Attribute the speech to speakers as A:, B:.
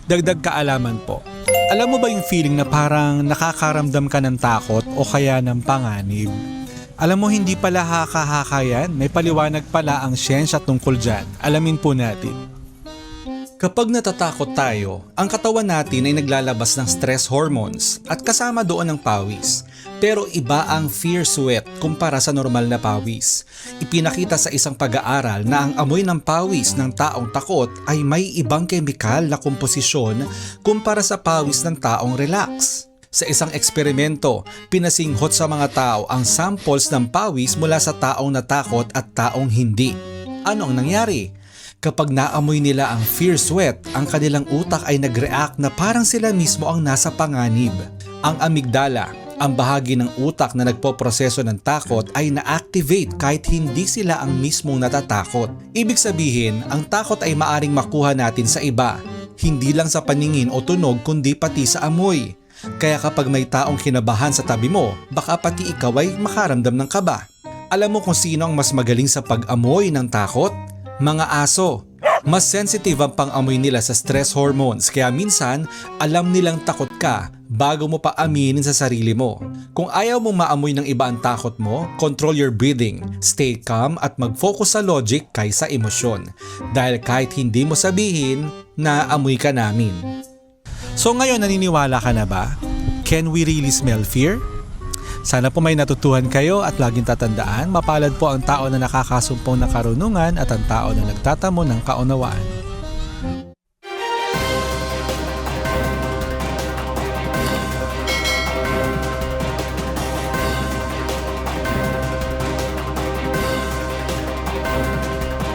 A: Dagdag kaalaman po. Alam mo ba yung feeling na parang nakakaramdam ka ng takot o kaya ng panganib? Alam mo, hindi pala haka-haka yan. May paliwanag pala ang siyensya tungkol dyan. Alamin po natin. Kapag natatakot tayo, ang katawan natin ay naglalabas ng stress hormones at kasama doon ang pawis. Pero iba ang fear sweat kumpara sa normal na pawis. Ipinakita sa isang pag-aaral na ang amoy ng pawis ng taong takot ay may ibang kemikal na komposisyon kumpara sa pawis ng taong relax. Sa isang eksperimento, pinasinghot sa mga tao ang samples ng pawis mula sa taong natakot at taong hindi. Ano ang nangyari? Kapag naamoy nila ang fear sweat, ang kanilang utak ay nag-react na parang sila mismo ang nasa panganib. Ang amygdala, ang bahagi ng utak na nagpoproseso ng takot ay na-activate kahit hindi sila ang mismong natatakot. Ibig sabihin, ang takot ay maaring makuha natin sa iba, hindi lang sa paningin o tunog kundi pati sa amoy. Kaya kapag may taong kinabahan sa tabi mo, baka pati ikaw ay makaramdam ng kaba. Alam mo kung sino ang mas magaling sa pag-amoy ng takot? Mga aso. Mas sensitive ang pang-amoy nila sa stress hormones kaya minsan alam nilang takot ka bago mo pa aminin sa sarili mo. Kung ayaw mong maamoy ng iba ang takot mo, control your breathing, stay calm at mag-focus sa logic kaysa emosyon. Dahil kahit hindi mo sabihin, naamoy ka namin. So ngayon naniniwala ka na ba? Can we really smell fear? Sana po may natutuhan kayo at laging tatandaan, mapalad po ang tao na nakakasumpong ng karunungan at ang tao na nagtatamo ng kaunawaan.